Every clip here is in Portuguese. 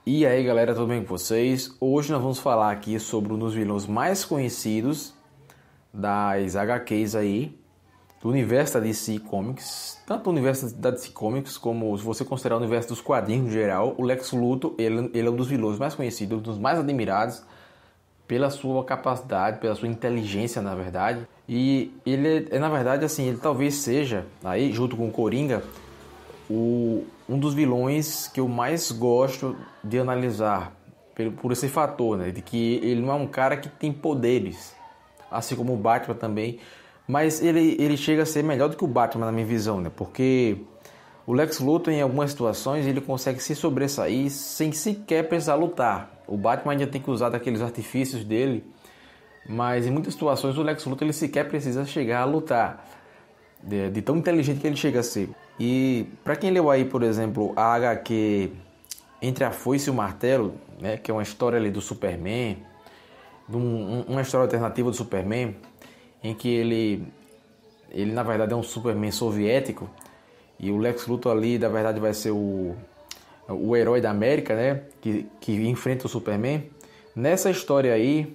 E aí galera, tudo bem com vocês? Hoje nós vamos falar aqui sobre um dos vilões mais conhecidos das HQs aí, do universo da DC Comics. Tanto o universo da DC Comics como se você considerar o universo dos quadrinhos em geral, o Lex Luthor ele é um dos vilões mais conhecidos, um dos mais admirados pela sua capacidade, pela sua inteligência na verdade. E ele é na verdade assim, ele talvez seja, aí junto com o Coringa, um dos vilões que eu mais gosto de analisar por esse fator, né? De que ele não é um cara que tem poderes, assim como o Batman também, mas ele chega a ser melhor do que o Batman na minha visão, né? Porque o Lex Luthor em algumas situações ele consegue se sobressair sem sequer precisar lutar. O Batman ainda tem que usar daqueles artifícios dele, mas em muitas situações o Lex Luthor ele sequer precisa chegar a lutar, de tão inteligente que ele chega a ser. E para quem leu aí, por exemplo, a HQ Entre a Foice e o Martelo, né, que é uma história ali do Superman, uma história alternativa do Superman, em que ele na verdade é um Superman soviético, e o Lex Luthor ali na verdade vai ser o herói da América, né, que enfrenta o Superman. Nessa história aí,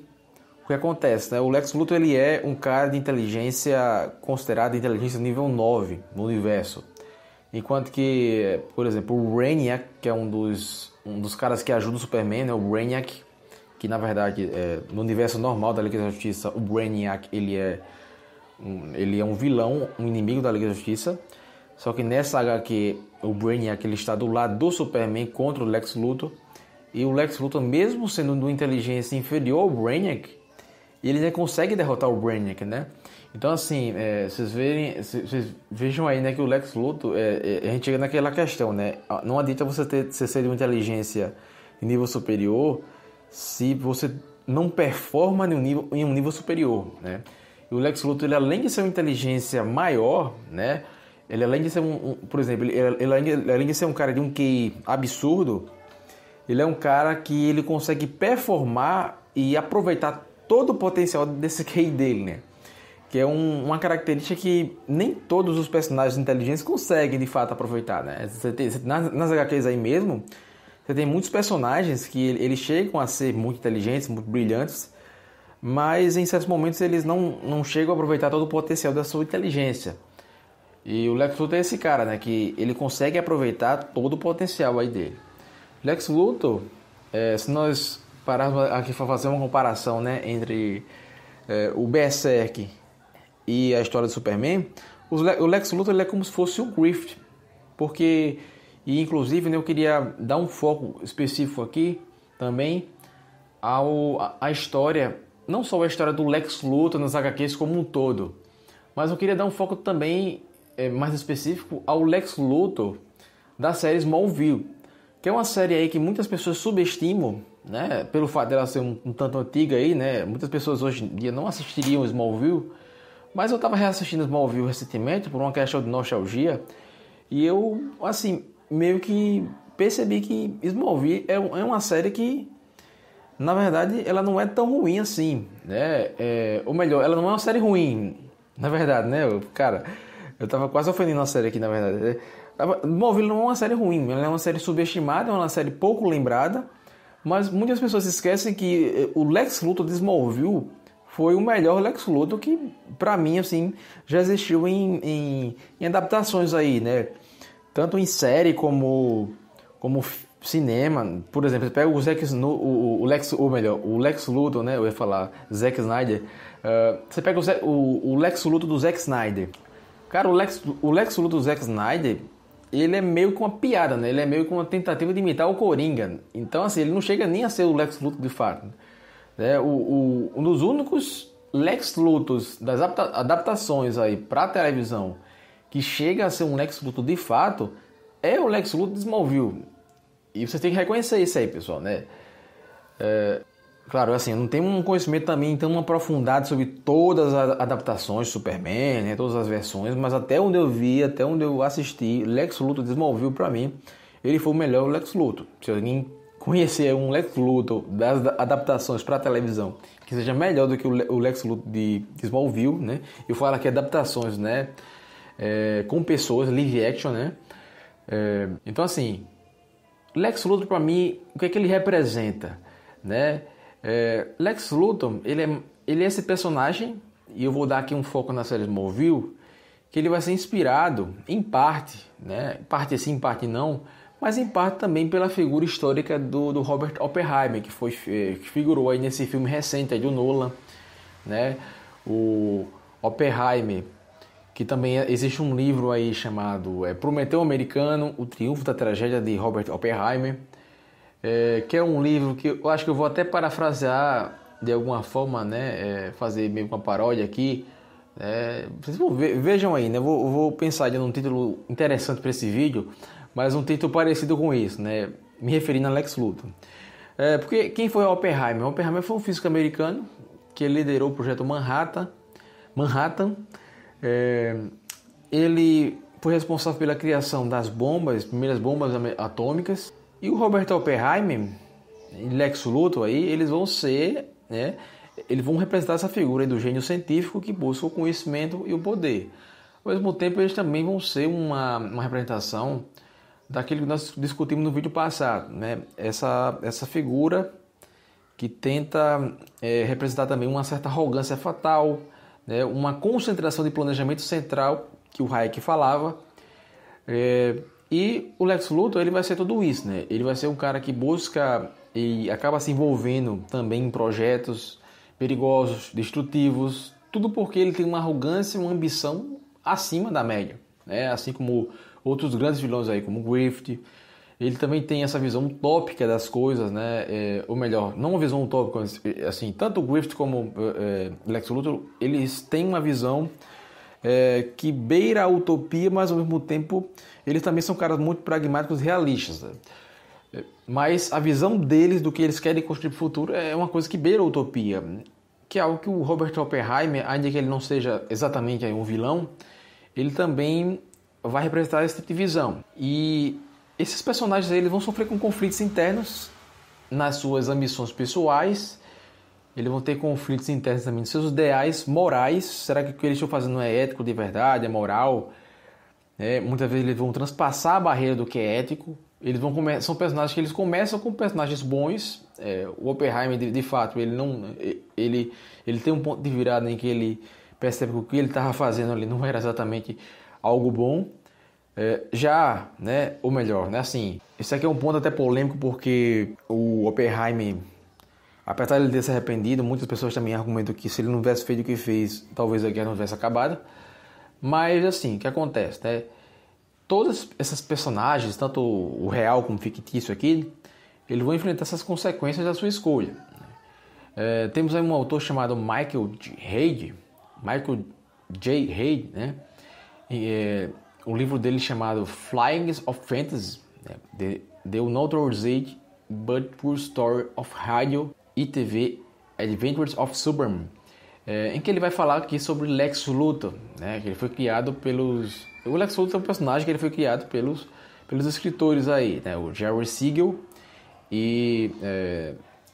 o que acontece, né? O Lex Luthor ele é um cara de inteligência considerado inteligência nível 9 no universo. Enquanto que, por exemplo, o Brainiac, que é um dos caras que ajuda o Superman, né? O Brainiac, que na verdade, no universo normal da Liga da Justiça, o Brainiac ele é um vilão, um inimigo da Liga da Justiça. Só que nessa HQ, o Brainiac ele está do lado do Superman contra o Lex Luthor. E o Lex Luthor, mesmo sendo de uma inteligência inferior ao Brainiac, ele ainda consegue derrotar o Brainiac, né? Então, assim, vocês vejam aí, né, que o Lex Luthor, a gente chega naquela questão, né? Não adianta você ser de uma inteligência de nível superior se você não performa em um nível superior, né? E o Lex Luthor, ele, além de ser uma inteligência maior, né? Ele além de ser por exemplo, ele além de ser um cara de um QI absurdo, ele é um cara que ele consegue performar e aproveitar todo o potencial desse QI dele, né? Que é uma característica que nem todos os personagens inteligentes conseguem de fato aproveitar, né? Nas HQs aí mesmo, você tem muitos personagens que eles chegam a ser muito inteligentes, muito brilhantes, mas em certos momentos eles não chegam a aproveitar todo o potencial da sua inteligência. E o Lex Luthor é esse cara, né? Que ele consegue aproveitar todo o potencial aí dele. Lex Luthor, se nós pararmos aqui para fazer uma comparação, né, entre o Berserk e a história do Superman, o Lex Luthor ele é como se fosse o Griffith, porque, e inclusive, né, eu queria dar um foco específico aqui também à história, não só a história do Lex Luthor nas HQs como um todo, mas eu queria dar um foco também mais específico ao Lex Luthor da série Smallville, que é uma série aí que muitas pessoas subestimam, né, pelo fato dela ser um tanto antiga aí, né, muitas pessoas hoje em dia não assistiriam Smallville, mas eu estava reassistindo Smallville recentemente por uma questão de nostalgia e eu, assim, meio que percebi que Smallville é uma série que, na verdade, ela não é tão ruim assim, né? Ou melhor, ela não é uma série ruim, na verdade, né? Cara, eu tava quase ofendendo a série aqui, na verdade. Smallville não é uma série ruim, ela é uma série subestimada, é uma série pouco lembrada, mas muitas pessoas esquecem que o Lex Luthor de Smallville foi o melhor Lex Luthor que, pra mim, assim, já existiu em adaptações aí, né? Tanto em série como cinema. Por exemplo, você pega o Lex Luthor, né? Eu ia falar Zack Snyder. Você pega o Lex Luthor do Zack Snyder. Cara, o Lex Luthor do Zack Snyder, ele é meio que uma piada, né? Ele é meio que uma tentativa de imitar o Coringa. Então, assim, ele não chega nem a ser o Lex Luthor de fato. Um dos únicos Lex Luthors das adaptações aí para televisão que chega a ser um Lex Luthor de fato é o Lex Luthor de Smallville. E você tem que reconhecer isso aí, pessoal, né? Claro, assim, eu não tenho um conhecimento também tão aprofundado sobre todas as adaptações de Superman, né, todas as versões, mas até onde eu vi, até onde eu assisti, Lex Luthor de Smallville, para mim, ele foi o melhor Lex Luthor. Se alguém conhecer um Lex Luthor das adaptações para televisão que seja melhor do que o Lex Luthor de Smallville, né? Eu falo aqui adaptações, né? Com pessoas, live action, né? Então, assim, Lex Luthor, para mim, o que é que ele representa, né? Lex Luthor, ele é esse personagem, e eu vou dar aqui um foco na série Smallville, que ele vai ser inspirado, em parte, né? Parte sim, parte não, mas em parte também pela figura histórica do Robert Oppenheimer, que figurou aí nesse filme recente aí do Nolan, né? O Oppenheimer, que também existe um livro aí chamado Prometeu Americano, O Triunfo da Tragédia de Robert Oppenheimer, que é um livro que eu acho que eu vou até parafrasear de alguma forma, né? Fazer meio uma paródia aqui. Vocês vejam aí, né? Eu vou pensar num título interessante para esse vídeo, mas um título parecido com isso, né? Me referindo a Lex Luthor. Porque quem foi Oppenheimer? Oppenheimer foi um físico americano que liderou o projeto Manhattan. Ele foi responsável pela criação das primeiras bombas atômicas. E o Robert Oppenheimer e Lex Luthor aí, eles vão ser, né? Eles vão representar essa figura aí do gênio científico que busca o conhecimento e o poder. Ao mesmo tempo, eles também vão ser uma representação daquilo que nós discutimos no vídeo passado, né? Essa figura que tenta representar também uma certa arrogância fatal, né? Uma concentração de planejamento central, que o Hayek falava. E o Lex Luthor, ele vai ser tudo isso, né? Ele vai ser um cara que busca e acaba se envolvendo também em projetos perigosos, destrutivos, tudo porque ele tem uma arrogância e uma ambição acima da média, né? Assim como outros grandes vilões aí, como o Griffith. Ele também tem essa visão utópica das coisas, né? Ou melhor, não uma visão utópica, assim, tanto o Griffith como o Lex Luthor, eles têm uma visão que beira a utopia, mas ao mesmo tempo eles também são caras muito pragmáticos e realistas, né? Mas a visão deles do que eles querem construir para o futuro é uma coisa que beira a utopia, que é algo que o Robert Oppenheimer, ainda que ele não seja exatamente um vilão, ele também vai representar esse tipo de visão. E esses personagens eles vão sofrer com conflitos internos nas suas ambições pessoais, eles vão ter conflitos internos também nos seus ideais morais. Será que o que eles estão fazendo é ético de verdade, é moral? Muitas vezes eles vão transpassar a barreira do que é ético. São personagens que eles começam com personagens bons. O Oppenheimer, de fato, ele tem um ponto de virada em que ele percebe que o que ele estava fazendo ali não era exatamente algo bom. Ou melhor, né, assim, isso aqui é um ponto até polêmico, porque o Oppenheimer, apesar de ele ter se arrependido, muitas pessoas também argumentam que se ele não tivesse feito o que fez, talvez a guerra não tivesse acabado. Mas assim, o que acontece, né? Todos esses personagens, tanto o real como o fictício aqui, eles vão enfrentar essas consequências da sua escolha. Temos aí um autor chamado Michael J. Reid, né? O livro dele chamado Flying of Fantasy, né? The Unauthorized but True Story of Radio e TV Adventures of Superman, em que ele vai falar aqui sobre Lex Luthor, né? Que ele foi criado pelos... O Lex Luthor é um personagem que ele foi criado pelos escritores aí, né? O Jerry Siegel e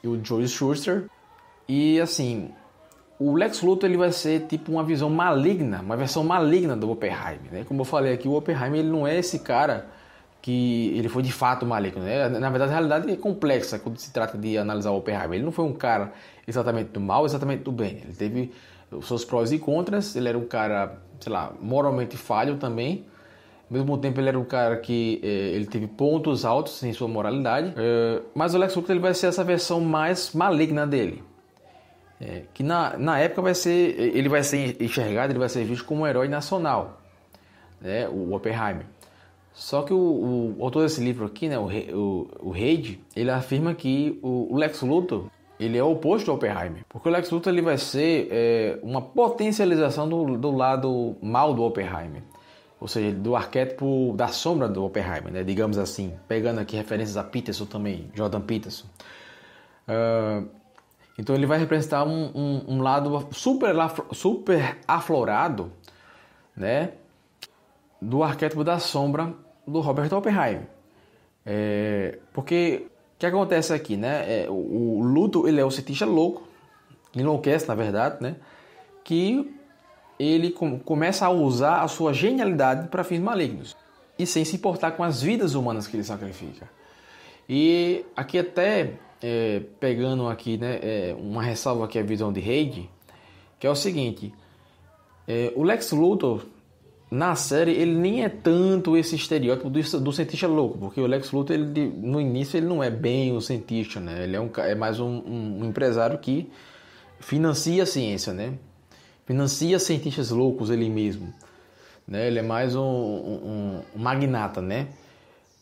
o Joe Shuster. E assim, o Lex Luthor ele vai ser tipo uma visão maligna, uma versão maligna do Oppenheimer, né? Como eu falei aqui, o Oppenheimer ele não é esse cara que ele foi de fato maligno, né? Na verdade, a realidade é complexa quando se trata de analisar o Oppenheimer. Ele não foi um cara exatamente do mal, exatamente do bem. Ele teve os seus prós e contras. Ele era um cara, sei lá, moralmente falho também. Ao mesmo tempo, ele era um cara que ele teve pontos altos em sua moralidade. Mas o Lex Luthor ele vai ser essa versão mais maligna dele. Que na época ele vai ser enxergado, ele vai ser visto como um herói nacional, né? O Oppenheimer. Só que o autor desse livro aqui, né, o Reid, ele afirma que o Lex Luthor ele é o oposto do Oppenheimer. Porque o Lex Luthor ele vai ser uma potencialização do lado mal do Oppenheimer. Ou seja, do arquétipo da sombra do Oppenheimer, né, digamos assim. Pegando aqui referências a Peterson também, Jordan Peterson. Então ele vai representar um lado super aflorado, né, do arquétipo da sombra do Robert Oppenheimer. Porque o que acontece aqui, né? O Luthor ele é o cientista louco, enlouquece na verdade, né? Que ele começa a usar a sua genialidade para fins malignos e sem se importar com as vidas humanas que ele sacrifica. E aqui até pegando aqui, né, uma ressalva aqui à visão de Reid, que é o seguinte, o Lex Luthor na série ele nem é tanto esse estereótipo do cientista louco, porque o Lex Luthor ele, no início ele não é bem um cientista, né? Ele é mais um empresário que financia a ciência, né? Financia cientistas loucos ele mesmo, né? Ele é mais um magnata, né?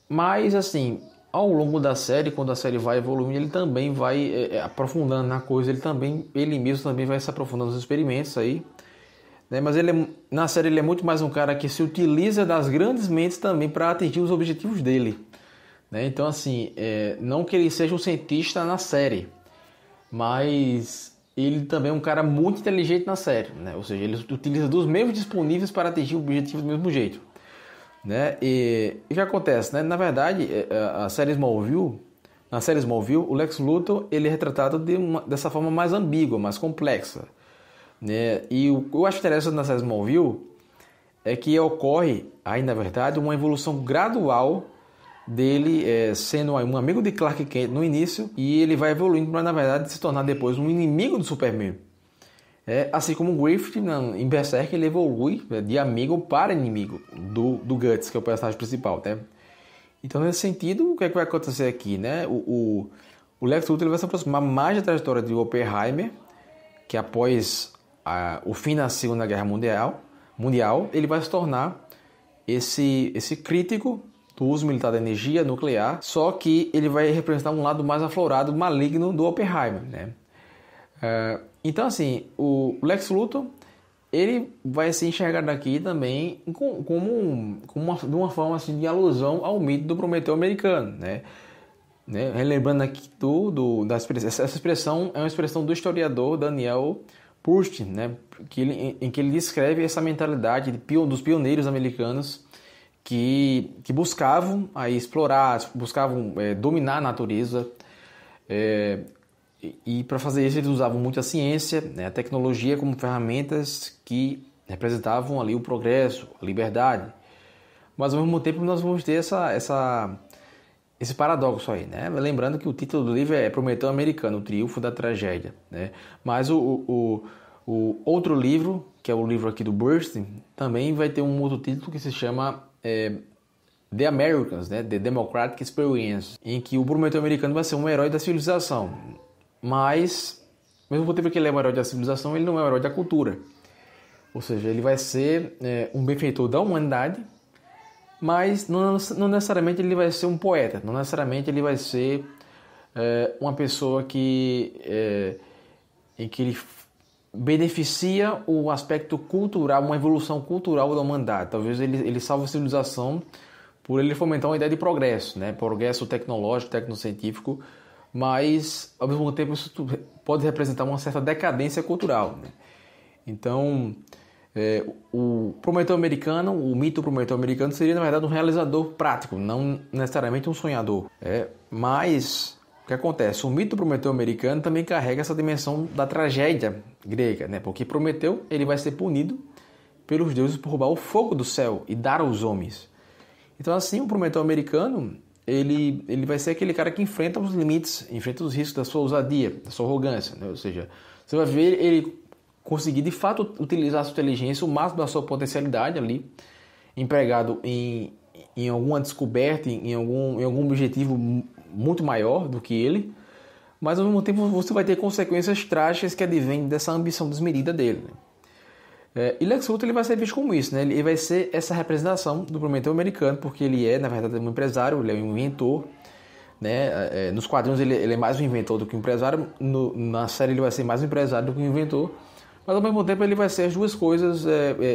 Mas assim, ao longo da série, quando a série vai evoluindo, ele também vai aprofundando na coisa, ele mesmo também vai se aprofundando nos experimentos aí, né? Mas na série ele é muito mais um cara que se utiliza das grandes mentes também para atingir os objetivos dele, né? Então assim, não que ele seja um cientista na série, mas ele também é um cara muito inteligente na série, né? Ou seja, ele utiliza dos meios disponíveis para atingir o objetivo do mesmo jeito, né? E o que acontece, né? Na verdade, na série Smallville, o Lex Luthor ele é retratado dessa forma mais ambígua, mais complexa, né? E o que eu acho interessante na série Smallville é que ocorre aí, na verdade, uma evolução gradual dele sendo um amigo de Clark Kent no início, e ele vai evoluindo para, na verdade, se tornar depois um inimigo do Superman. Assim como o Griffith em Berserk, ele evolui de amigo para inimigo do Guts, que é o personagem principal, né? Então, nesse sentido, o que é que vai acontecer aqui, né? O Lex Luthor ele vai se aproximar mais da trajetória de Oppenheimer, que após o fim da Segunda Guerra Mundial, ele vai se tornar esse crítico do uso militar da energia nuclear, só que ele vai representar um lado mais aflorado, maligno do Oppenheimer, né? Então, assim, o Lex Luthor ele vai ser enxergado aqui também de uma forma assim, de alusão ao mito do Prometeu americano, né? Relembrando aqui da expressão, essa expressão é uma expressão do historiador Daniel Purstine, né? Em que ele descreve essa mentalidade dos pioneiros americanos que buscavam aí explorar, buscavam dominar a natureza, e para fazer isso eles usavam muito a ciência, né, a tecnologia como ferramentas que representavam ali o progresso, a liberdade. Mas ao mesmo tempo nós vamos ter esse paradoxo aí, né? Lembrando que o título do livro é Prometeu Americano, o Triunfo da Tragédia, né? Mas o outro livro, que é o livro aqui do Bernstein, também vai ter um outro título que se chama The Americans, né? The Democratic Experience, em que o Prometeu Americano vai ser um herói da civilização. Mas, mesmo tempo que ele é um herói da civilização, ele não é um herói da cultura. Ou seja, ele vai ser um benfeitor da humanidade, mas não necessariamente ele vai ser um poeta, não necessariamente ele vai ser uma pessoa em que ele beneficia o aspecto cultural, uma evolução cultural da humanidade. Talvez ele salve a civilização por ele fomentar uma ideia de progresso, né? Progresso tecnológico, tecnocientífico, mas ao mesmo tempo isso pode representar uma certa decadência cultural, né? Então, o Prometeu americano, o mito Prometeu americano seria na verdade um realizador prático, não necessariamente um sonhador. Mas o que acontece? O mito Prometeu americano também carrega essa dimensão da tragédia grega, né? Porque Prometeu ele vai ser punido pelos deuses por roubar o fogo do céu e dar aos homens. Então, assim, o Prometeu americano ele vai ser aquele cara que enfrenta os limites, enfrenta os riscos da sua ousadia, da sua arrogância, né? Ou seja, você vai ver ele conseguir de fato utilizar a sua inteligência, o máximo da sua potencialidade ali, empregado em alguma descoberta, em algum objetivo muito maior do que ele, mas ao mesmo tempo você vai ter consequências trágicas que advêm dessa ambição desmedida dele, né? E Lex Luthor ele vai ser visto como isso, né? Ele vai ser essa representação do Prometeu americano, porque ele é, na verdade, um empresário, ele é um inventor, né? Nos quadrinhos ele é mais um inventor do que um empresário, na série ele vai ser mais um empresário do que um inventor, mas ao mesmo tempo ele vai ser as duas coisas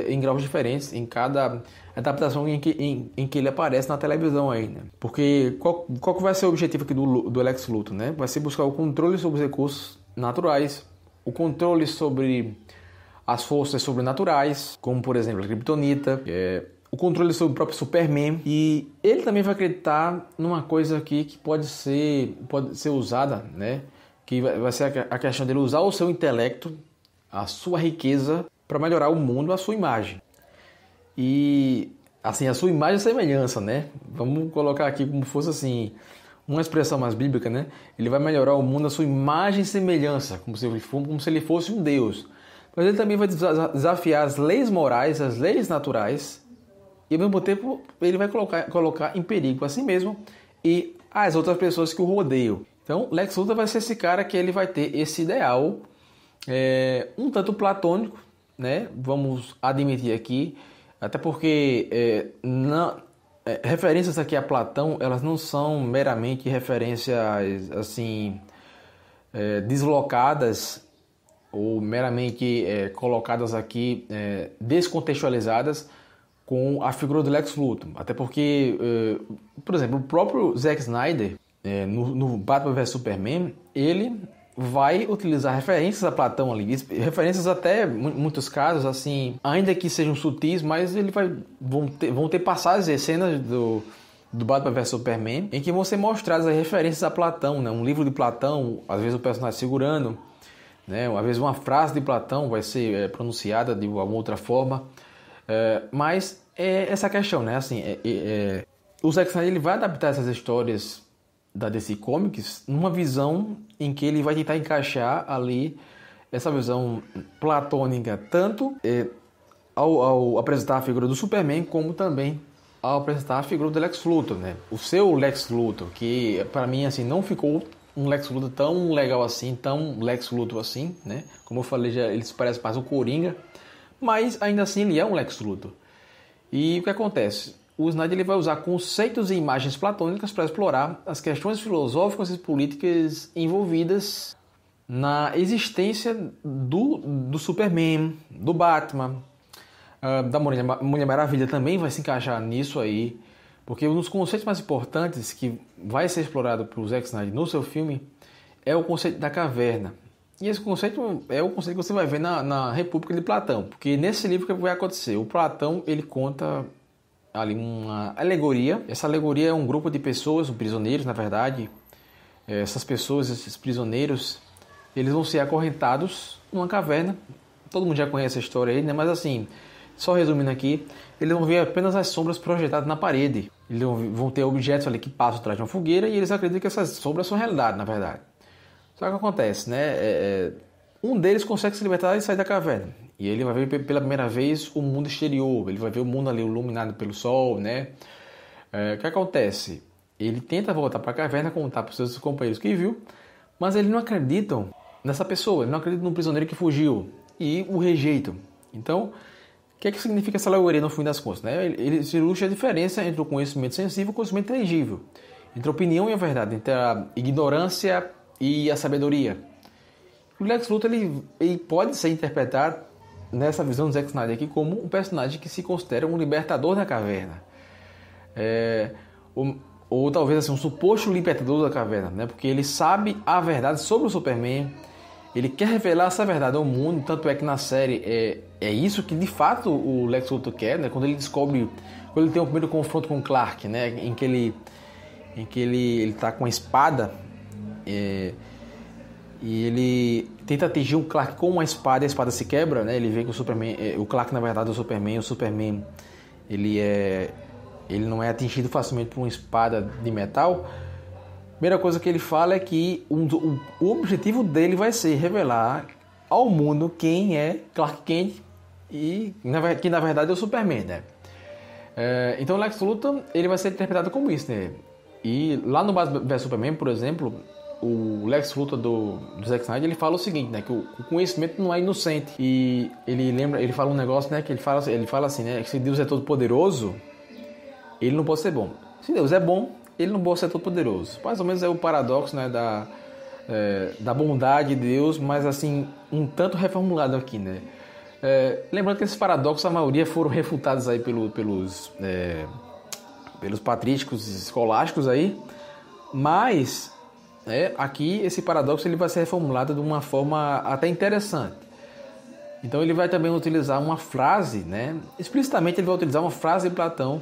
em graus diferentes em cada adaptação em que ele aparece na televisão aí, né? Porque qual que vai ser o objetivo aqui do Lex Luthor, né? Vai ser buscar o controle sobre os recursos naturais, o controle sobre as forças sobrenaturais, como por exemplo a Kryptonita, o controle sobre o próprio Superman, e ele também vai acreditar numa coisa aqui que pode ser usada, né? Que vai ser a questão dele usar o seu intelecto, a sua riqueza, para melhorar o mundo, a sua imagem. E assim, a sua imagem e semelhança, né? Vamos colocar aqui como fosse assim, uma expressão mais bíblica, né? Ele vai melhorar o mundo à sua imagem e semelhança, como se ele fosse um Deus. Mas ele também vai desafiar as leis morais, as leis naturais, e ao mesmo tempo ele vai colocar em perigo a si mesmo e as outras pessoas que o rodeiam. Então, Lex Luthor vai ser esse cara que ele vai ter esse ideal um tanto platônico, né? Vamos admitir aqui, até porque referências aqui a Platão, elas não são meramente referências assim deslocadas ou meramente colocadas aqui descontextualizadas com a figura do Lex Luthor. Até porque, por exemplo, o próprio Zack Snyder, no Batman vs Superman, ele vai utilizar referências a Platão ali, referências até, em muitos casos, assim, ainda que sejam sutis, mas vão ter passagens, cenas do Batman vs Superman, em que vão ser mostradas as referências a Platão, né? Um livro de Platão, às vezes o personagem segurando, né? Às vezes uma frase de Platão vai ser pronunciada de alguma outra forma, mas essa questão, né? Assim, o Zack Snyder ele vai adaptar essas histórias da DC Comics numa visão em que ele vai tentar encaixar ali essa visão platônica, tanto ao apresentar a figura do Superman, como também ao apresentar a figura do Lex Luthor, né? O seu Lex Luthor, que para mim assim não ficou um Lex Luthor tão legal assim, tão Lex Luthor assim, né? Como eu falei, ele se parece mais um Coringa, mas ainda assim ele é um Lex Luthor. E o que acontece? O Snyder ele vai usar conceitos e imagens platônicas para explorar as questões filosóficas e políticas envolvidas na existência do Superman, do Batman, da Mulher Maravilha também vai se encaixar nisso aí, porque um dos conceitos mais importantes que vai ser explorado por Zack Snyder no seu filme é o conceito da caverna. E esse conceito é o conceito que você vai ver na República de Platão, porque nesse livro o que vai acontecer? O Platão ele conta ali uma alegoria. Essa alegoria é um grupo de pessoas, prisioneiros na verdade. Essas pessoas, esses prisioneiros, eles vão ser acorrentados numa caverna. Todo mundo já conhece a história aí, né? Mas assim, só resumindo aqui, eles vão ver apenas as sombras projetadas na parede. Eles vão ter objetos ali que passam atrás de uma fogueira e eles acreditam que essas sombras são realidade, na verdade. Só que acontece, né? Um deles consegue se libertar e sair da caverna. E ele vai ver pela primeira vez o mundo exterior. Ele vai ver o mundo ali iluminado pelo sol, né? O que acontece? Ele tenta voltar para a caverna, contar para os seus companheiros que viu, mas eles não acreditam nessa pessoa. Eles não acreditam no prisioneiro que fugiu e o rejeitam. Então, o que significa essa alegoria no fim das contas? Né? Ele se ilustra a diferença entre o conhecimento sensível e o conhecimento inteligível. Entre a opinião e a verdade. Entre a ignorância e a sabedoria. O Lex Luthor ele pode ser interpretado nessa visão do Zack Snyder aqui como um personagem que se considera um libertador da caverna. Ou talvez assim, um suposto libertador da caverna, né? Porque ele sabe a verdade sobre o Superman, ele quer revelar essa verdade ao mundo, tanto é que na série é isso que de fato o Lex Luthor quer, né? Quando ele tem o primeiro confronto com o Clark, né? Em que ele tá com a espada, e ele tenta atingir o Clark com uma espada e a espada se quebra, né? Ele vê que o Clark na verdade é o Superman ele não é atingido facilmente por uma espada de metal. A primeira coisa que ele fala é que o objetivo dele vai ser revelar ao mundo quem é Clark Kent e que na verdade é o Superman, né? Então o Lex Luthor ele vai ser interpretado como isso, né? E lá no Batman vs Superman, por exemplo, o Lex Luthor do Zack Snyder ele fala o seguinte, né? Que o conhecimento não é inocente. E ele fala um negócio, né? Que ele fala assim, né? Que se Deus é todo poderoso, ele não pode ser bom. Se Deus é bom, ele não pode ser todo poderoso. Mais ou menos é o paradoxo, né? Da bondade de Deus, mas assim, um tanto reformulado aqui, né? Lembrando que esses paradoxos, a maioria foram refutados aí pelos patrísticos escolásticos aí, mas aqui esse paradoxo ele vai ser reformulado de uma forma até interessante. Então ele vai também utilizar uma frase, né? Explicitamente ele vai utilizar uma frase de Platão,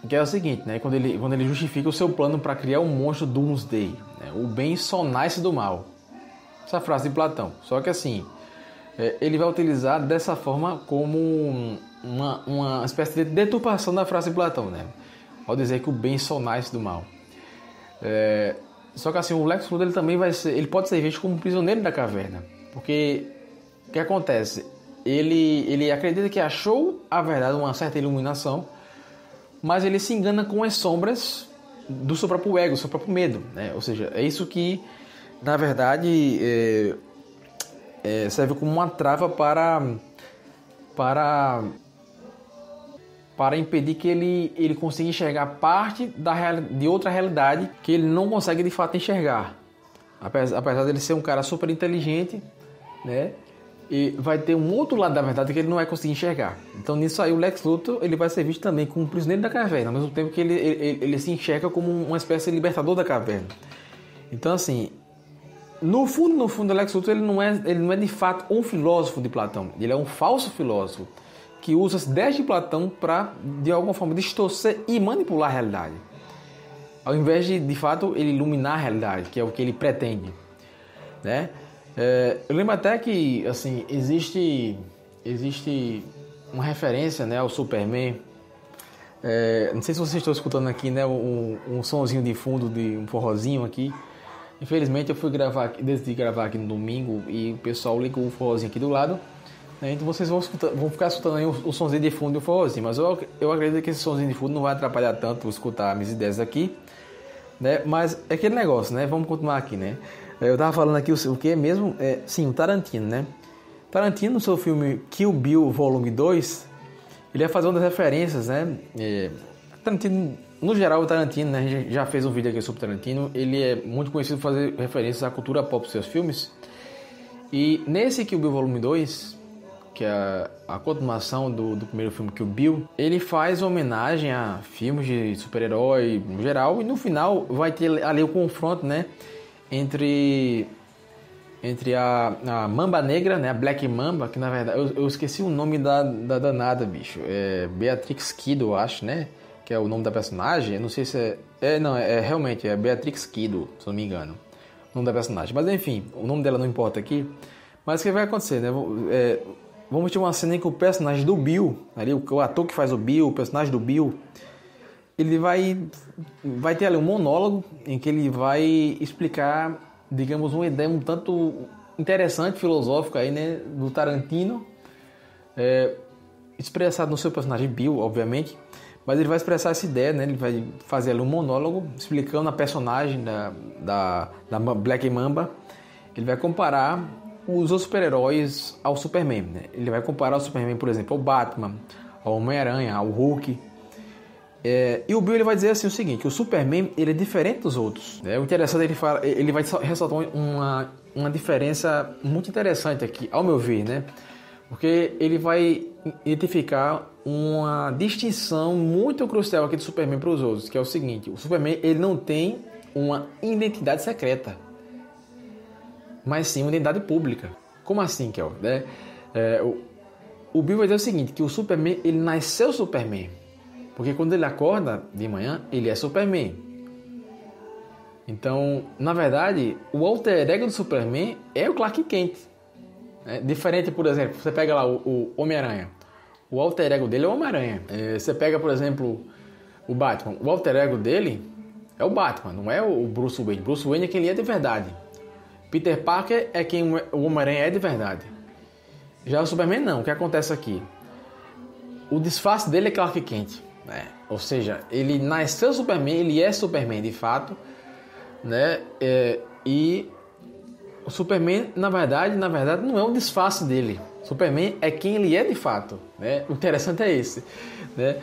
que é o seguinte, né? Quando ele justifica o seu plano para criar um monstro Doomsday, né? O bem só nasce do mal. Essa frase de Platão. Só que assim, ele vai utilizar dessa forma como uma espécie de deturpação da frase de Platão, né? Ao dizer que o bem só nasce do mal. Só que assim, o Lex Luthor ele também ele pode ser visto como um prisioneiro da caverna. Porque o que acontece? Ele acredita que achou a verdade, uma certa iluminação, mas ele se engana com as sombras do seu próprio ego, do seu próprio medo, né? Ou seja, é isso que, na verdade, serve como uma trava para impedir que ele consiga enxergar parte de outra realidade que ele não consegue de fato enxergar. Apesar dele ser um cara super inteligente, né? E vai ter um outro lado da verdade que ele não vai conseguir enxergar. Então nisso aí o Lex Luthor ele vai ser visto também como um prisioneiro da caverna, ao mesmo tempo que ele se enxerga como uma espécie de libertador da caverna. Então assim, no fundo o Lex Luthor ele não é de fato um filósofo de Platão. Ele é um falso filósofo que usa as ideias de Platão para de alguma forma distorcer e manipular a realidade, ao invés de fato ele iluminar a realidade, que é o que ele pretende, né? Eu lembro até que assim, existe uma referência, né, ao Superman. Não sei se vocês estão escutando aqui, né, um sonzinho de fundo de um forrozinho aqui. Infelizmente eu decidi gravar aqui no domingo e o pessoal ligou o forrozinho aqui do lado, né, então vocês vão ficar escutando aí o sonzinho de fundo e o forrozinho. Mas eu acredito que esse sonzinho de fundo não vai atrapalhar tanto escutar minhas ideias aqui, né? Mas é aquele negócio, né? Vamos continuar aqui, né? Eu tava falando aqui o que mesmo? Sim, o Tarantino, né? Tarantino, no seu filme Kill Bill Volume 2, ele ia fazer uma das referências, né? Tarantino, no geral, o Tarantino, né? A gente já fez um vídeo aqui sobre o Tarantino. Ele é muito conhecido por fazer referências à cultura pop dos seus filmes. E nesse Kill Bill Volume 2, que é a continuação do primeiro filme Kill Bill, ele faz homenagem a filmes de super-herói no geral. E no final vai ter ali o confronto, né? Entre a Mamba Negra, né, a Black Mamba, que na verdade eu esqueci o nome da danada, bicho. Beatrix Kiddo, eu acho, né? Que é o nome da personagem. Eu não sei se realmente é Beatrix Kiddo, se não me engano, o nome da personagem. Mas enfim, o nome dela não importa aqui. Mas o que vai acontecer, né? Vamos ter uma cena em que o personagem do Bill, ali, o ator que faz o Bill, o personagem do Bill, ele vai ter ali um monólogo em que ele vai explicar, digamos, uma ideia um tanto interessante, filosófica aí, né, do Tarantino, expressado no seu personagem Bill, obviamente, mas ele vai expressar essa ideia, né, ele vai fazer ali um monólogo explicando a personagem da Black Mamba. Ele vai comparar os super-heróis ao Superman, né? Ele vai comparar o Superman, por exemplo, ao Batman, ao Homem-Aranha, ao Hulk. E o Bill ele vai dizer assim o seguinte, que o Superman ele é diferente dos outros, né? O interessante ele vai ressaltar uma diferença muito interessante aqui, ao meu ver, né? Porque ele vai identificar uma distinção muito crucial aqui do Superman para os outros, que é o seguinte: o Superman ele não tem uma identidade secreta, mas sim uma identidade pública. Como assim, Kel? O Bill vai dizer o seguinte, que o Superman ele nasceu Superman. Porque quando ele acorda de manhã, ele é Superman. Então, na verdade, o alter ego do Superman é o Clark Kent. Diferente, por exemplo, você pega lá o Homem-Aranha. O alter ego dele é o Homem-Aranha. Você pega, por exemplo, o Batman. O alter ego dele é o Batman, não é o Bruce Wayne. Bruce Wayne é quem ele é de verdade. Peter Parker é quem o Homem-Aranha é de verdade. Já o Superman não. O que acontece aqui? O disfarce dele é Clark Kent. Ou seja, ele nasceu Superman, ele é Superman de fato, né? E o Superman, na verdade, não é o disfarce dele. Superman é quem ele é de fato, né? O interessante é esse, né?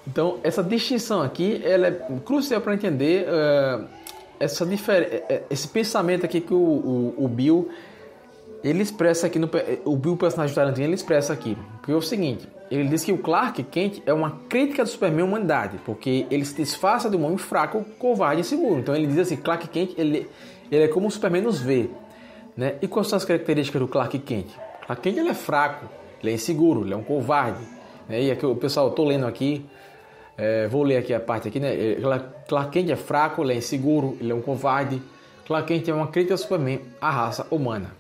Então, essa distinção aqui, ela é crucial para entender esse pensamento aqui que o Bill ele expressa aqui o Bill, personagem do Tarantino, ele expressa aqui. Porque é o seguinte, ele diz que o Clark Kent é uma crítica do Superman à humanidade, porque ele se disfarça de um homem fraco, covarde e inseguro. Então ele diz assim, Clark Kent, ele é como o Superman nos vê, né? E quais são as características do Clark Kent? Clark Kent ele é fraco, ele é inseguro, ele é um covarde, né? E aqui o pessoal, eu tô lendo aqui, vou ler aqui a parte aqui, né? Clark Kent é fraco, ele é inseguro, ele é um covarde. Clark Kent é uma crítica do Superman à raça humana,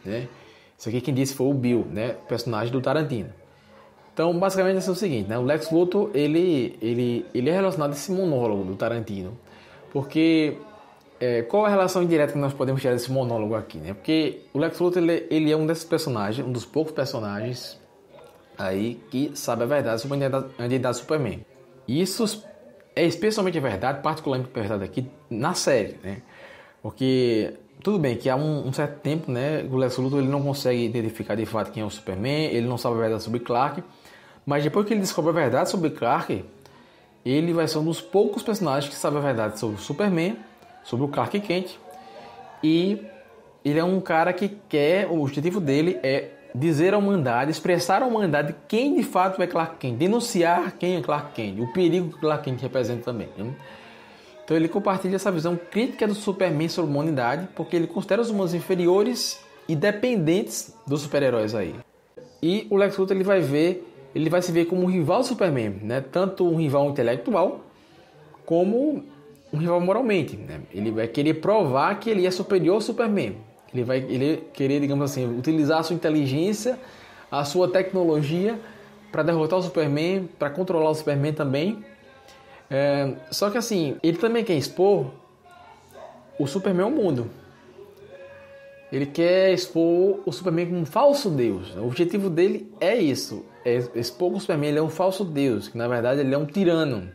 né? Isso aqui quem disse foi o Bill, né? Personagem do Tarantino. Então, basicamente, é o seguinte, né? O Lex Luthor, ele é relacionado a esse monólogo do Tarantino. Porque qual a relação indireta que nós podemos tirar desse monólogo aqui, né? Porque o Lex Luthor ele é um desses personagens, um dos poucos personagens aí que sabe a verdade sobre a identidade do Superman. Isso é especialmente verdade, particularmente verdade aqui na série, né? Porque tudo bem que há um certo tempo, né, o Lex Luthor ele não consegue identificar de fato quem é o Superman, ele não sabe a verdade sobre Clark, mas depois que ele descobre a verdade sobre Clark, ele vai ser um dos poucos personagens que sabe a verdade sobre o Superman, sobre o Clark Kent, e ele é um cara que o objetivo dele é dizer à humanidade, expressar à humanidade quem de fato é Clark Kent, denunciar quem é Clark Kent, o perigo que Clark Kent representa também, né? Então ele compartilha essa visão crítica do Superman sobre a humanidade, porque ele considera os humanos inferiores e dependentes dos super-heróis aí. E o Lex Luthor ele vai se ver como um rival do Superman, né? Tanto um rival intelectual como um rival moralmente, né? Ele vai querer provar que ele é superior ao Superman. Ele vai querer, digamos assim, utilizar a sua inteligência, a sua tecnologia para derrotar o Superman, para controlar o Superman também. Só que assim, ele também quer expor o Superman ao mundo. Ele quer expor o Superman como um falso deus. O objetivo dele é isso, é expor que o Superman ele é um falso deus, que na verdade ele é um tirano,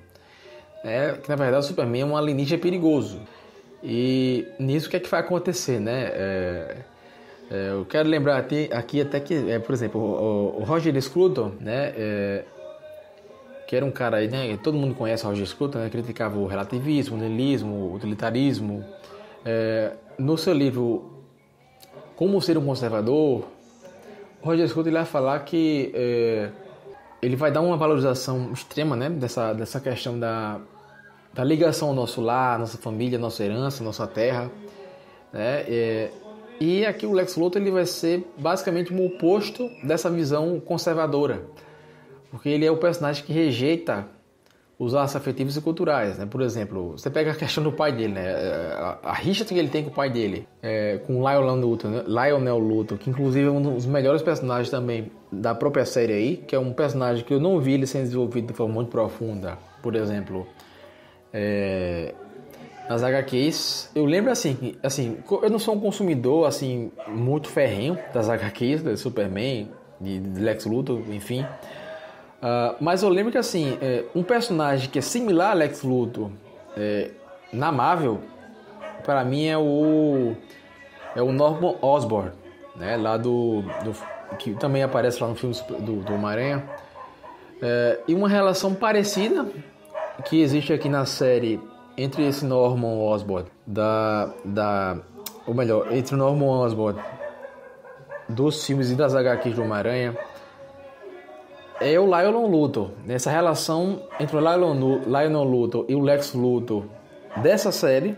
que na verdade o Superman é um alienígena perigoso. E nisso o que é que vai acontecer, né? Eu quero lembrar aqui até que, por exemplo, o Roger Scruton, né? Que era um cara aí, né? Todo mundo conhece o Roger Scruton, né? Criticava o relativismo, o niilismo, o utilitarismo. No seu livro Como Ser um Conservador, o Roger Scruton ele vai falar que ele vai dar uma valorização extrema, né? Dessa questão da ligação ao nosso lar, nossa família, nossa herança, nossa terra, né? E aqui o Lex Luthor ele vai ser basicamente o oposto dessa visão conservadora, porque ele é o personagem que rejeita os laços afetivos e culturais, né? Por exemplo, você pega a questão do pai dele, né? A rixa que ele tem com o pai dele, com Lionel Luthor, que inclusive é um dos melhores personagens também da própria série aí, que é um personagem que eu não vi ele sendo desenvolvido de forma muito profunda, por exemplo, nas HQs. Eu lembro assim, eu não sou um consumidor assim muito ferrenho das HQs, de Superman, de Lex Luthor, enfim. Mas eu lembro que assim, um personagem que é similar a Lex Luthor na Marvel, para mim é o Norman Osborn, né? Lá que também aparece lá no filme do Homem-Aranha. E uma relação parecida que existe aqui na série entre esse Norman Osborn ou melhor, entre o Norman Osborn dos filmes e das HQs do Homem-Aranha, é o Lionel Luthor. Nessa relação entre o Lionel Luthor e o Lex Luthor dessa série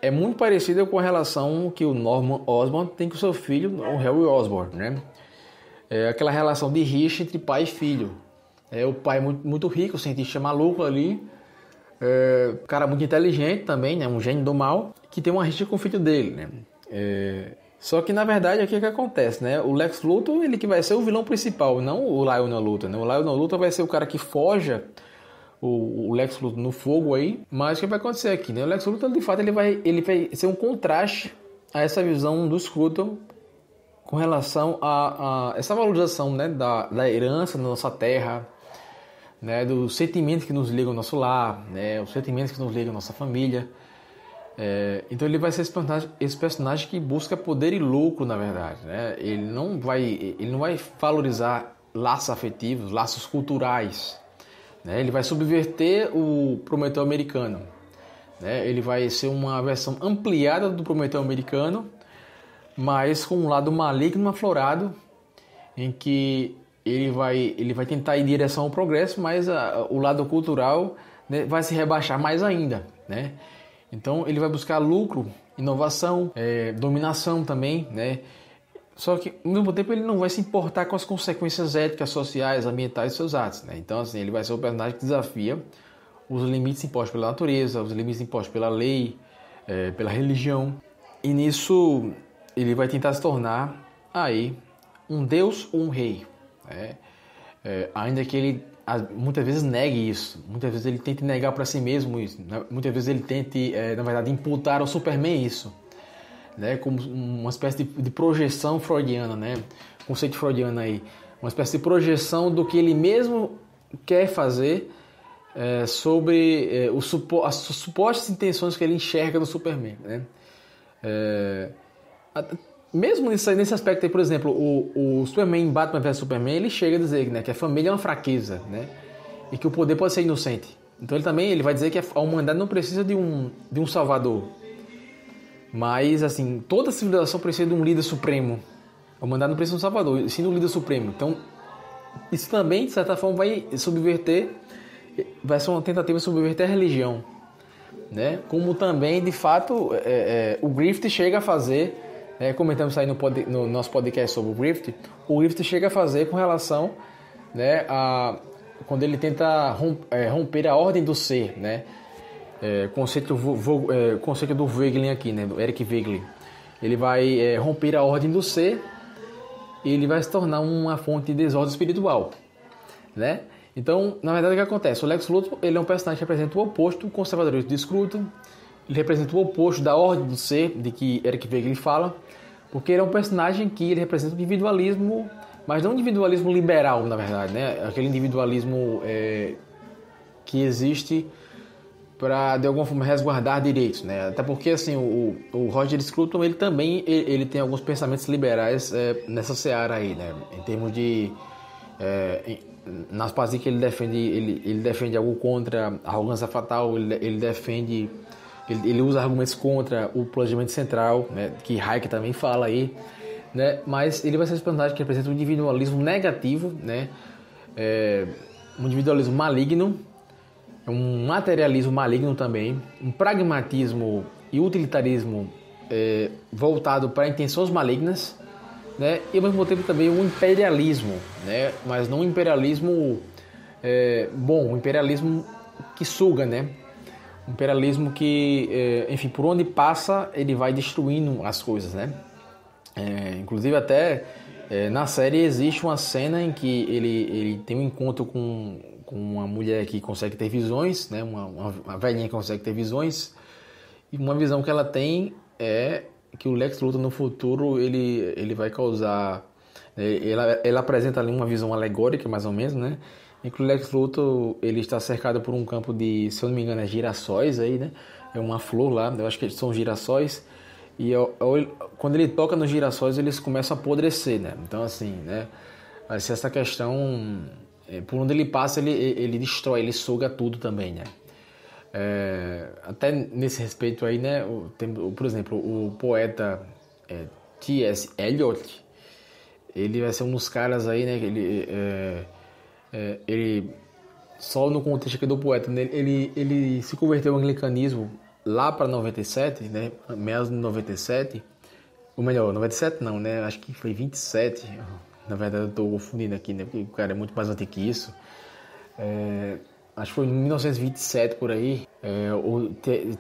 é muito parecida com a relação que o Norman Osborn tem com seu filho, o Harry Osborn, né? É aquela relação de rixa entre pai e filho. É o pai muito rico, cientista maluco ali, cara muito inteligente também, né? Um gênio do mal, que tem uma rixa com o filho dele, né? Só que na verdade aqui é que acontece, né? O Lex Luthor ele que vai ser o vilão principal, não o Lionel Luthor, né? O Lionel Luthor vai ser o cara que forja o Lex Luthor no fogo aí. Mas o que vai acontecer aqui, né? O Lex Luthor de fato ele vai ser um contraste a essa visão do Scruton com relação a essa valorização, né? da herança da nossa terra, né? Dos sentimentos que nos ligam ao nosso lar, né? Os sentimentos que nos ligam à nossa família. Então ele vai ser esse personagem que busca poder e lucro, na verdade, né? Ele não vai valorizar laços afetivos, laços culturais, né? Ele vai subverter o Prometeu americano, né? Ele vai ser uma versão ampliada do Prometeu americano, mas com um lado maligno aflorado, em que ele vai tentar ir em direção ao progresso, mas o lado cultural, né, vai se rebaixar mais ainda, né? Então ele vai buscar lucro, inovação, dominação também, né? Só que ao mesmo tempo ele não vai se importar com as consequências éticas, sociais, ambientais de seus atos, né? Então assim, ele vai ser o personagem que desafia os limites impostos pela natureza, os limites impostos pela lei, pela religião. E nisso ele vai tentar se tornar aí um deus ou um rei, né? Ainda que ele muitas vezes negue isso, muitas vezes ele tente negar para si mesmo isso, né? Muitas vezes ele tente, na verdade, imputar ao Superman isso, né? Como uma espécie de projeção freudiana, né? Conceito freudiano aí, uma espécie de projeção do que ele mesmo quer fazer sobre as supostas intenções que ele enxerga no Superman, né? Mesmo nesse aspecto aí, por exemplo, o Superman em Batman vs Superman, ele chega a dizer, né, que a família é uma fraqueza, né? E que o poder pode ser inocente. Então ele vai dizer que a humanidade não precisa de um salvador. Mas, assim, toda a civilização precisa de um líder supremo. A humanidade não precisa de um salvador, sim de um líder supremo. Então, isso também, de certa forma, vai ser uma tentativa de subverter a religião, né? Como também, de fato, o Griffith chega a fazer, comentamos aí no nosso podcast sobre o Griffith chega a fazer com relação, né, quando ele tenta romper a ordem do ser, né? Conceito do Wegelin aqui, né, do Eric Wegelin. Ele vai romper a ordem do ser e ele vai se tornar uma fonte de desordem espiritual, né? Então, na verdade, o que acontece? O Lex Luthor, ele é um personagem que representa o oposto do conservadorismo de Scruton, ele representa o oposto da ordem do ser, de que Eric Wegelin fala, porque ele é um personagem que ele representa o individualismo, mas não o individualismo liberal, na verdade, né? Aquele individualismo que existe para, de alguma forma, resguardar direitos, né? Até porque, assim, o Roger Scruton, ele também ele tem alguns pensamentos liberais nessa seara aí, né? Em termos de... nas partes que ele defende algo contra a arrogância fatal, ele usa argumentos contra o planejamento central, né, que Hayek também fala aí, né, mas ele vai ser esse personagem que representa um individualismo negativo, né, um individualismo maligno, um materialismo maligno também, um pragmatismo e utilitarismo voltado para intenções malignas, né, e ao mesmo tempo também um imperialismo, né, mas não um imperialismo um imperialismo que suga, né, um imperialismo que, enfim, por onde passa ele vai destruindo as coisas, né. Inclusive até na série existe uma cena em que ele tem um encontro com uma mulher que consegue ter visões, né, uma velhinha que consegue ter visões, e uma visão que ela tem é que o Lex Luthor no futuro ele vai causar, ela apresenta ali uma visão alegórica mais ou menos, né, em que o Lex Luthor ele está cercado por um campo de, se eu não me engano, girassóis aí, né, é uma flor lá, eu acho que são girassóis, e quando ele toca nos girassóis eles começam a apodrecer, né, então assim, né, assim, essa questão, por onde ele passa ele destrói, ele suga tudo também, né. Até nesse respeito aí, né, por exemplo, o poeta T.S. Eliot, ele vai ser um dos caras aí, né, ele só no contexto aqui do poeta, né, ele se converteu ao anglicanismo lá para 97, né, meados de 97, ou melhor, 97 não, né, acho que foi 27, na verdade eu estou confundindo aqui, né, porque o cara é muito mais antigo que isso. Acho que foi em 1927 por aí, o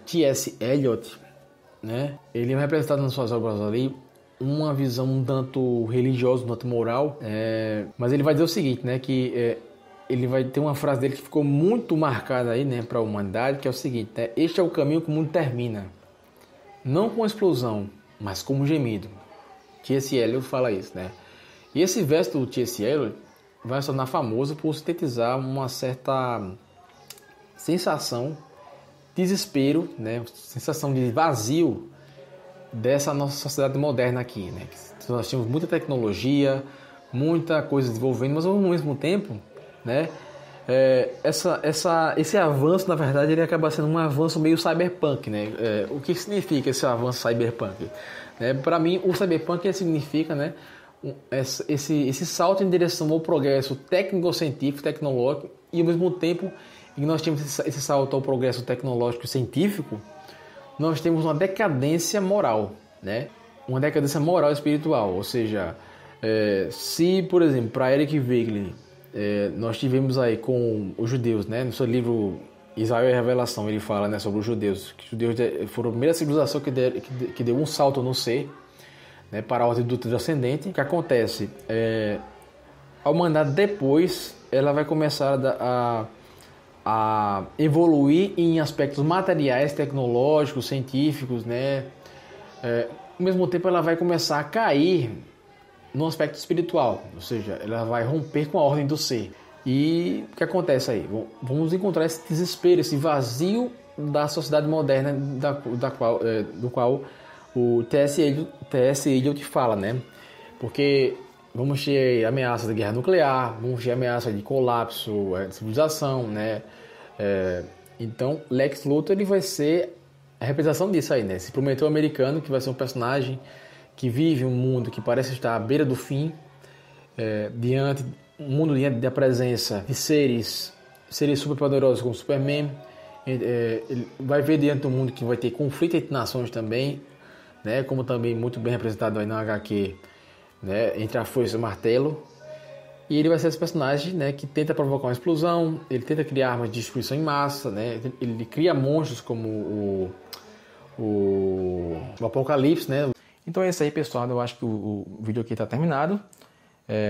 T.S. Eliot, né, ele vai representar nas suas obras ali uma visão um tanto religiosa, um tanto moral, mas ele vai dizer o seguinte, né, que ele vai ter uma frase dele que ficou muito marcada aí, né, para a humanidade, que é o seguinte, né, este é o caminho que o mundo termina, não com explosão, mas com um gemido. T.S. Eliot fala isso, né, e esse verso do T.S. Eliot vai se tornar famoso por sintetizar uma certa sensação de desespero, né, sensação de vazio dessa nossa sociedade moderna aqui, né? Nós temos muita tecnologia, muita coisa desenvolvendo, mas ao mesmo tempo, né, esse avanço, na verdade, ele acaba sendo um avanço meio cyberpunk, né? O que significa esse avanço cyberpunk? Para mim, o cyberpunk significa, né, esse salto em direção ao progresso técnico-científico, tecnológico, e ao mesmo tempo em que nós temos esse salto ao progresso tecnológico e científico, nós temos uma decadência moral, né? Uma decadência moral e espiritual, ou seja, se, por exemplo, para Eric Wegelin, nós tivemos aí com os judeus, né? No seu livro Israel e a Revelação, ele fala, né, sobre os judeus, que os judeus foram a primeira civilização que deu um salto no ser, né, para a ordem do transcendente. O que acontece? a humanidade depois ela vai começar a evoluir em aspectos materiais, tecnológicos, científicos, né? Ao mesmo tempo ela vai começar a cair no aspecto espiritual, ou seja, ela vai romper com a ordem do ser. E o que acontece aí? Vamos encontrar esse desespero, esse vazio da sociedade moderna do qual o T.S. Eliot fala, né? Porque vamos ter ameaças de guerra nuclear, vamos ter ameaça de colapso de civilização, né? Então, Lex Luthor ele vai ser a representação disso aí, né? Esse Prometeu americano, que vai ser um personagem que vive um mundo que parece estar à beira do fim, diante da presença de seres super poderosos como Superman. Ele vai ver diante do mundo que vai ter conflito entre nações também, né? Como também muito bem representado aí na HQ, né? Entre a foice e o martelo. E ele vai ser esse personagem, né, que tenta provocar uma explosão, ele tenta criar armas de destruição em massa, né? Ele cria monstros como o Apocalipse, né? Então é isso aí, pessoal. Eu acho que o vídeo aqui está terminado.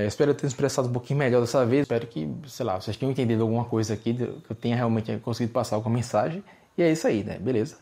Espero ter expressado um pouquinho melhor dessa vez. Espero que, sei lá, vocês tenham entendido alguma coisa aqui, que eu tenha realmente conseguido passar alguma mensagem. E é isso aí, né? Beleza?